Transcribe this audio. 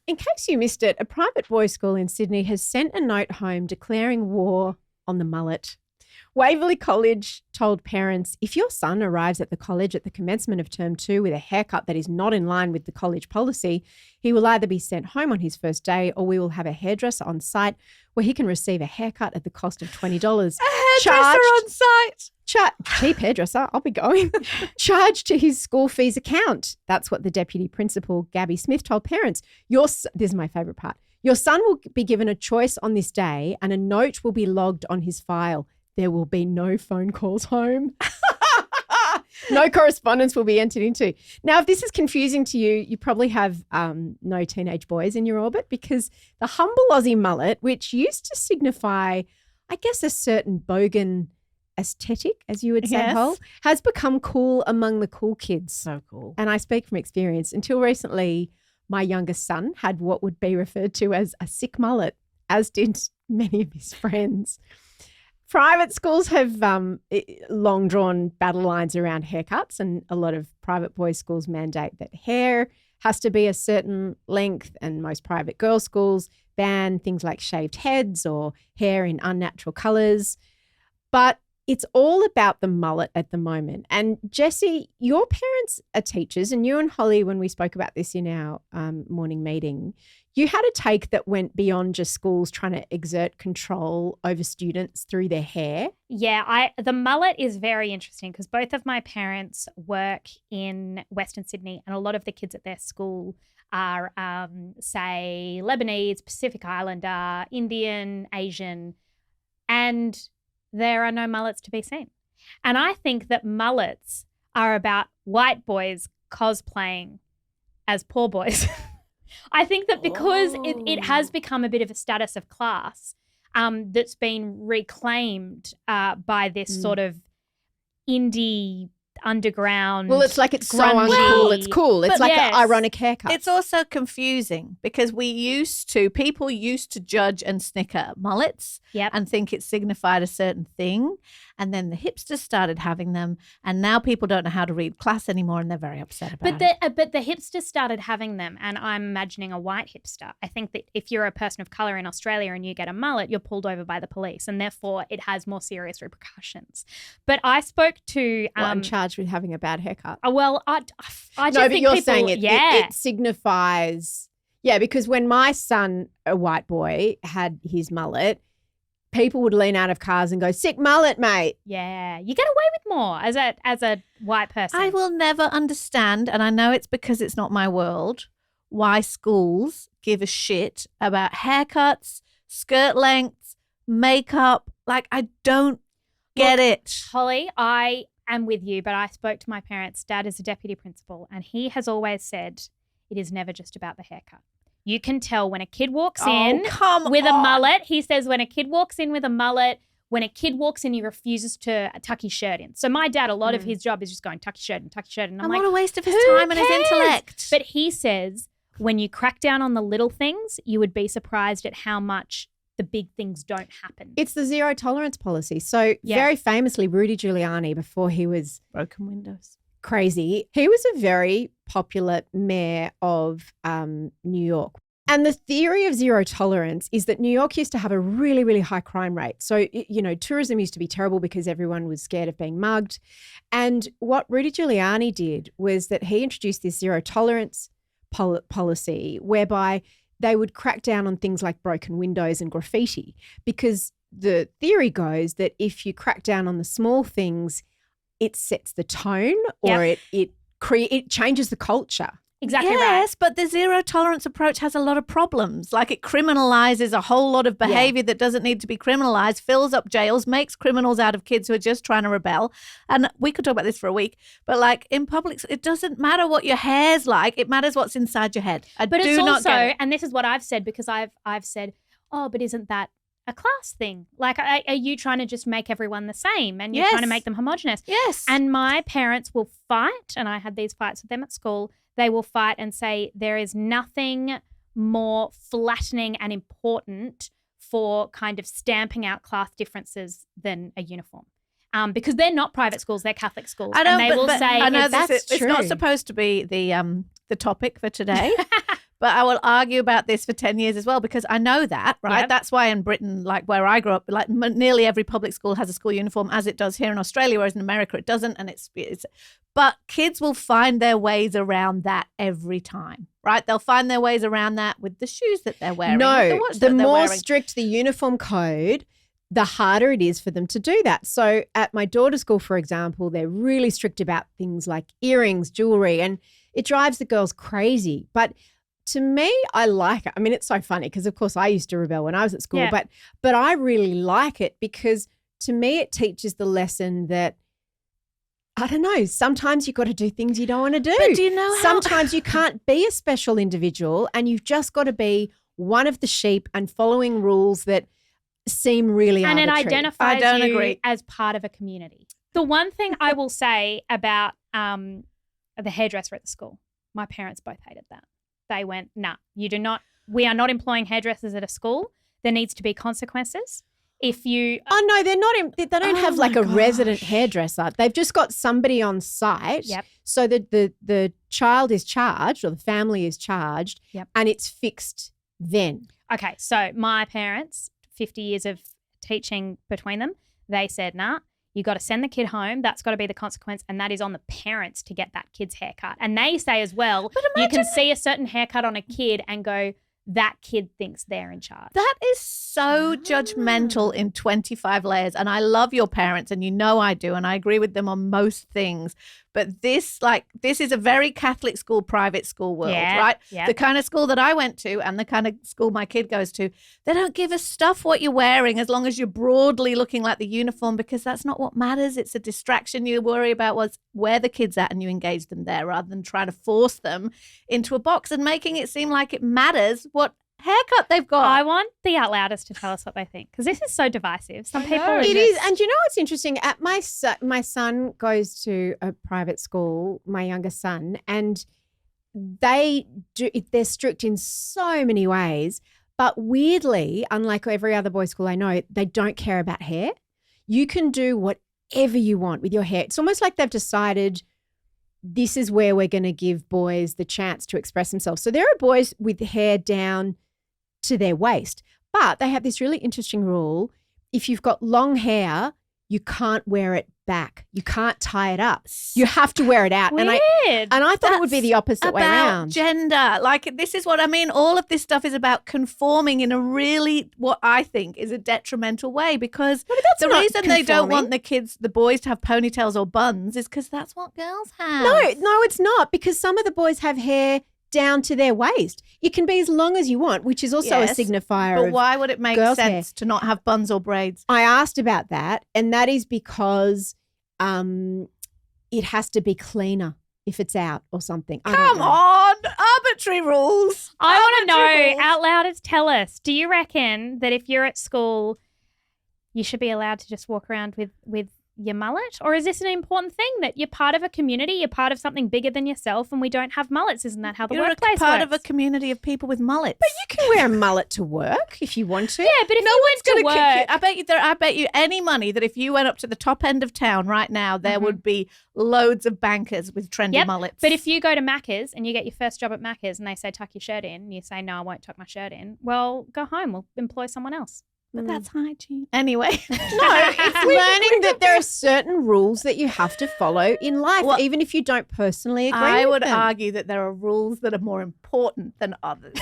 In case you missed it, a private boys' school in Sydney has sent a note home declaring war on the mullet. Waverley College told parents, if your son arrives at the college at the commencement of term 2 with a haircut that is not in line with the college policy, he will either be sent home on his first day or we will have a hairdresser on site where he can receive a haircut at the cost of $20. A hairdresser on site? Cheap hairdresser, I'll be going. Charged to his school fees account. That's what the deputy principal, Gabby Smith, told parents. This is my favourite part. Your son will be given a choice on this day and a note will be logged on his file. There will be no phone calls home. No correspondence will be entered into. Now, if this is confusing to you, you probably have no teenage boys in your orbit because the humble Aussie mullet, which used to signify, I guess, a certain bogan aesthetic, as you would say, Yes. has become cool among the cool kids. So cool. And I speak from experience. Until recently, my youngest son had what would be referred to as a sick mullet, as did many of his friends. Private schools have long drawn battle lines around haircuts, and a lot of private boys' schools mandate that hair has to be a certain length, and most private girls' schools ban things like shaved heads or hair in unnatural colours. But it's all about the mullet at the moment. And Jessie, your parents are teachers, and you and Holly, when we spoke about this in our morning meeting, you had a take that went beyond just schools trying to exert control over students through their hair. Yeah, the mullet is very interesting because both of my parents work in Western Sydney and a lot of the kids at their school are, say, Lebanese, Pacific Islander, Indian, Asian, and there are no mullets to be seen. And I think that mullets are about white boys cosplaying as poor boys. I think that because it has become a bit of a status of class that's been reclaimed by this sort of indie underground. Well, it's like it's so grungy. uncool. It's cool. It's But like yes. an ironic haircut. It's also confusing because people used to judge and snicker at mullets Yep. and think it signified a certain thing. And then the hipsters started having them. And now people don't know how to read class anymore and they're very upset about it. But the hipsters started having them, and I'm imagining a white hipster. I think that if you're a person of colour in Australia and you get a mullet, you're pulled over by the police, and therefore it has more serious repercussions. But I spoke to I'm charged with having a bad haircut. I just No, but think you're people, saying it, yeah. it signifies, because when my son, a white boy, had his mullet, people would lean out of cars and go, sick mullet, mate. Yeah, you get away with more as a white person. I will never understand, and I know it's because it's not my world, why schools give a shit about haircuts, skirt lengths, makeup. Like, I don't get it. Holly, I am with you, but I spoke to my parents. Dad is a deputy principal, and he has always said it is never just about the haircut. You can tell when a kid walks in come with a on. mullet. He says when a kid walks in with a mullet, when a kid walks in, he refuses to tuck his shirt in. So my dad, a lot of his job is just going tuck your shirt in, tuck your shirt in. And I'm And like, what a waste of his who time and his cares? intellect. But he says when you crack down on the little things, you would be surprised at how much the big things don't happen. It's the zero tolerance policy. So Yeah. very famously, Rudy Giuliani, before he was Broken windows. crazy, he was a very popular mayor of New York. And the theory of zero tolerance is that New York used to have a really, really high crime rate. So, tourism used to be terrible because everyone was scared of being mugged. And what Rudy Giuliani did was that he introduced this zero tolerance policy whereby they would crack down on things like broken windows and graffiti, because the theory goes that if you crack down on the small things, it sets the tone or it changes the culture. Exactly right. Yes, but the zero tolerance approach has a lot of problems. Like, it criminalizes a whole lot of behavior that doesn't need to be criminalized, fills up jails, makes criminals out of kids who are just trying to rebel. And we could talk about this for a week, but like in public, it doesn't matter what your hair's like. It matters what's inside your head. But it's also, and this is what I've said, because I've said, oh, but isn't that a class thing? Like, are you trying to just make everyone the same and you're trying to make them homogenous? Yes. And my parents will fight, and I had these fights with them at school. They will fight and say there is nothing more flattening and important for kind of stamping out class differences than a uniform. Because they're not private schools, they're Catholic schools. I know, and they will but say I know that's it's not true. supposed to be the topic for today. But I will argue about this for 10 years as well because I know that, right? Yep. That's why in Britain, like where I grew up, like nearly every public school has a school uniform as it does here in Australia, whereas in America it doesn't. And but kids will find their ways around that every time, right? They'll find their ways around that with the shoes that they're wearing. No, watch the that they're more wearing. strict the uniform code, the harder it is for them to do that. So at my daughter's school, for example, they're really strict about things like earrings, jewelry, and it drives the girls crazy. But to me, I like it. I mean, it's so funny because, of course, I used to rebel when I was at school, Yeah. but I really like it because to me it teaches the lesson that, I don't know, sometimes you've got to do things you don't want to do. But do you know how- Sometimes you can't be a special individual and you've just got to be one of the sheep and following rules that seem really And it arbitrary. identifies I don't you agree. as part of a community. The one thing I will say about the hairdresser at the school, my parents both hated that. They went, nah, we are not employing hairdressers at a school. There needs to be consequences. If you Oh no, they're not. They don't Oh have like my a resident gosh. hairdresser. They've just got somebody on site. Yep. So that the child is charged or the family is charged. Yep. And it's fixed then. Okay, so my parents, 50 years of teaching between them, they said, nah, you got to send the kid home. That's got to be the consequence, and that is on the parents to get that kid's haircut. And they say as well, you can see a certain haircut on a kid and go, that kid thinks they're in charge. That is so judgmental in 25 layers. And I love your parents and you know I do. And I agree with them on most things. But this is a very Catholic school, private school world, Yeah, right? yeah. The kind of school that I went to and the kind of school my kid goes to, they don't give a stuff what you're wearing as long as you're broadly looking like the uniform because that's not what matters. It's a distraction. You worry about where the kid's at and you engage them there rather than try to force them into a box and making it seem like it matters what haircut they've got. I want the Outlouders to tell us what they think because this is so divisive. Some people are It just, is, and you know what's interesting? At my son goes to a private school, my younger son, and they're strict in so many ways. But weirdly, unlike every other boys' school I know, they don't care about hair. You can do whatever you want with your hair. It's almost like they've decided this is where we're going to give boys the chance to express themselves. So there are boys with hair down to their waist, but they have this really interesting rule. If you've got long hair, you can't wear it back. You can't tie it up. You have to wear it out. weird. And I thought it would be the opposite way about around. gender. Like this is what I mean. All of this stuff is about conforming in a really what I think is a detrimental way because that's the not reason they don't conforming. want the boys to have ponytails or buns is because that's what girls have. No, it's not because some of the boys have hair down to their waist. It can be as long as you want, which is also Yes, a signifier But of why would it make girls' sense to not have buns or braids? I asked about that, and that is because it has to be cleaner if it's out or something. I don't Come know. on, arbitrary rules. I want to Arbitrary know, rules. Outlouders, tell us, do you reckon that if you're at school, you should be allowed to just walk around with your mullet? Or is this an important thing that you're part of a community, you're part of something bigger than yourself, and we don't have mullets? Isn't that how the You're workplace part works? of a community of people with mullets. But you can wear a mullet to work if you want to. Yeah, but if No you one's went to going to kick work, you. I bet you any money that if you went up to the top end of town right now, there would be loads of bankers with trendy Yep, mullets. but if you go to Macca's and you get your first job at Macca's and they say tuck your shirt in, and you say no, I won't tuck my shirt in, well, go home. We'll employ someone else. But that's hygiene. Anyway. No, it's learning that there are certain rules that you have to follow in life, Well, even if you don't personally agree I with would them. argue that there are rules that are more important than others.